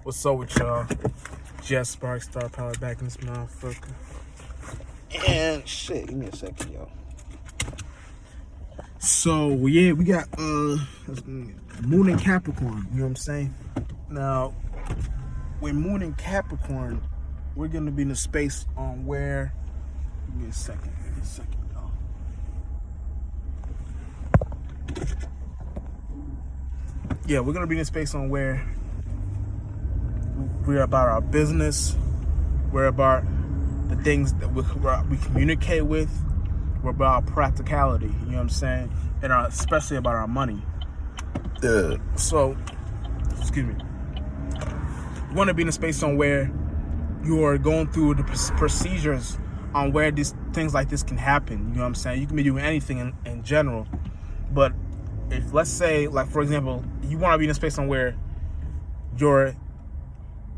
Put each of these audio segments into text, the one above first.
What's up with y'all? Jess Spark Star Power back in this motherfucker. And shit, give me a second, yo. So yeah, we got Moon in Capricorn, you know what I'm saying? Now, with Moon in Capricorn, we're gonna be in a space on where give me a second, y'all. Yeah, we're gonna be in a space on where we're about our business. We're about the things that we communicate with. We're about practicality, you know what I'm saying? And especially about our money. So, excuse me. You want to be in a space on where you are going through the procedures on where these things like this can happen. You know what I'm saying? You can be doing anything in general. But if, let's say, like, for example, you want to be in a space on where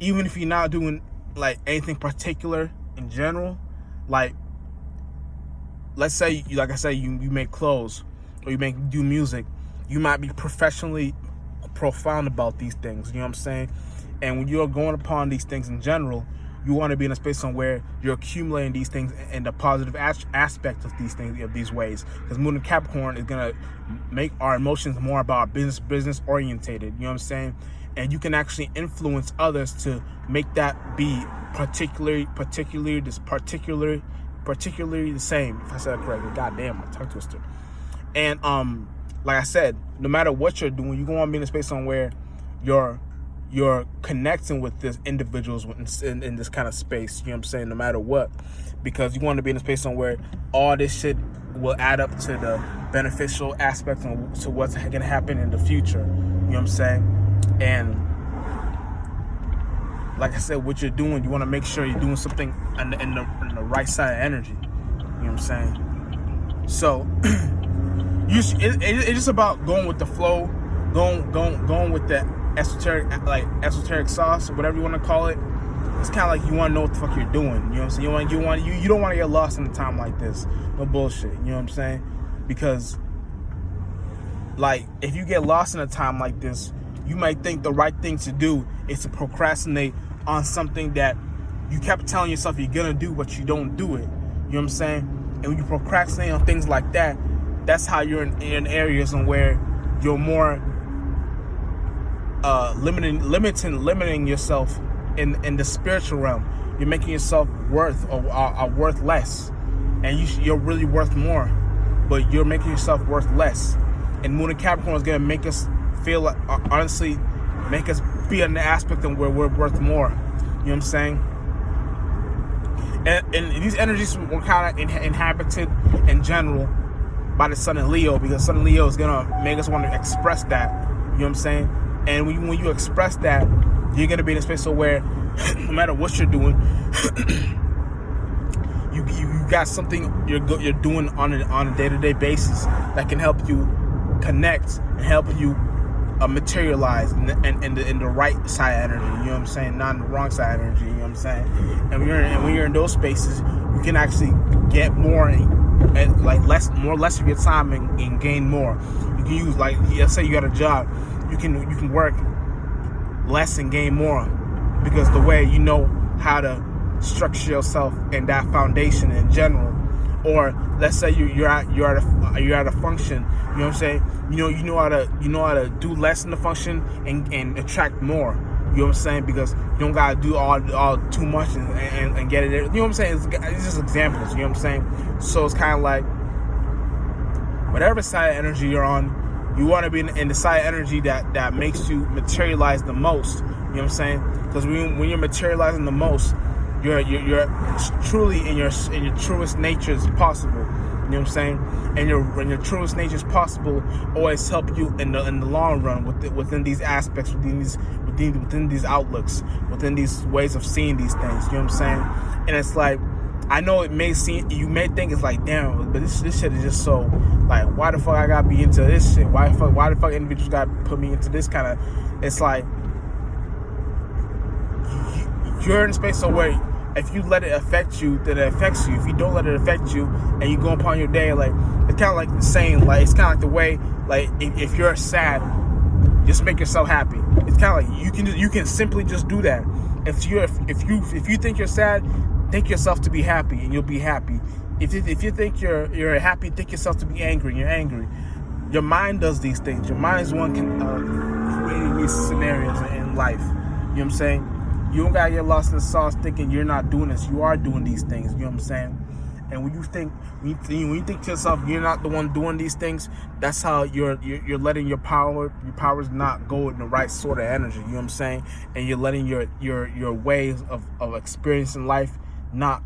even if you're not doing like anything particular in general, like let's say, like I said, you make clothes or you do music, you might be professionally profound about these things, you know what I'm saying? And when you're going upon these things in general, you want to be in a space on where you're accumulating these things and the positive aspect of these things, of these ways. Because Moon in Capricorn is gonna make our emotions more about business orientated, you know what I'm saying? And you can actually influence others to make that be particularly the same. If I said it correctly, goddamn, my tongue twister. And like I said, no matter what you're doing, you're going to be in a space on where you're connecting with this individuals in this kind of space. You know what I'm saying? No matter what, because you want to be in a space on where all this shit will add up to the beneficial aspects to what's going to happen in the future. You know what I'm saying? And like I said, what you're doing, you want to make sure you're doing something in the right side of energy. You know what I'm saying? So it's just about going with the flow, going with the esoteric sauce, or whatever you want to call it. It's kind of like you want to know what the fuck you're doing. You know what I'm saying? You don't want to get lost in a time like this. No bullshit. You know what I'm saying? Because like if you get lost in a time like this, you might think the right thing to do is to procrastinate on something that you kept telling yourself you're gonna do, but you don't do it. You know what I'm saying? And when you procrastinate on things like that, that's how you're in areas on where you're more limiting yourself in the spiritual realm. You're making yourself worth less, and you're really worth more, but you're making yourself worth less. And Moon in Capricorn is gonna make us feel like, honestly, make us be in the aspect of where we're worth more. You know what I'm saying? And these energies were kind of inhabited in general by the Sun in Leo, because Sun in Leo is gonna make us want to express that. You know what I'm saying? And when you express that, you're gonna be in a space where no matter what you're doing, you got something you're doing on a day-to-day basis that can help you connect and help you materialize in the right side of energy, you know what I'm saying? Not in the wrong side of energy, you know what I'm saying? And when you're in those spaces, you can actually get more and like less of your time and gain more. You can use, like, let's say you got a job, you can work less and gain more, because the way you know how to structure yourself in that foundation in general. Or let's say you're at a function, you know what I'm saying? You know how to do less in the function and attract more. You know what I'm saying? Because you don't gotta do all too much and get it there. You know what I'm saying? It's just examples. You know what I'm saying? So it's kind of like whatever side of energy you're on, you want to be in the side of energy that makes you materialize the most. You know what I'm saying? Because when you're materializing the most, you're truly in your truest nature is possible. You know what I'm saying? And your truest nature is possible always help you in the long run within these aspects, within these outlooks, within these ways of seeing these things. You know what I'm saying? And it's like, I know you may think it's like, damn, but this shit is just so, like, why the fuck I gotta be into this shit? Why the fuck individuals gotta put me into this kind of? It's like you're in a space where if you let it affect you, then it affects you. If you don't let it affect you and you go upon your day, like, it's kind of like the saying, like, it's kind of like the way, like, if you're sad, Just make yourself happy. It's kind of like you can simply just do that. If you think you're sad, think yourself to be happy, and you'll be happy. If you think you're happy, think yourself to be angry, and you're angry. Your mind does these things. Your mind is one creating these scenarios in life. You know what I'm saying? You don't gotta get lost in the sauce thinking you're not doing this. You are doing these things. You know what I'm saying? And when you think to yourself you're not the one doing these things, that's how you're letting your powers not go in the right sort of energy. You know what I'm saying? And you're letting your ways of experiencing life not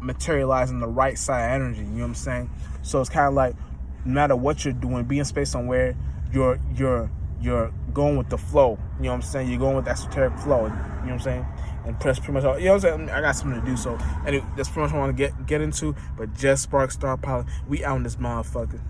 materialize in the right side of energy. You know what I'm saying? So it's kind of like, no matter what you're doing, be in space somewhere you're going with the flow. You know what I'm saying? You're going with the esoteric flow. You know what I'm saying? And press pretty much all. You know what I'm saying? I got something to do. So anyway, that's pretty much what I want to get into. But just Spark Star Pilot, we out in this motherfucker.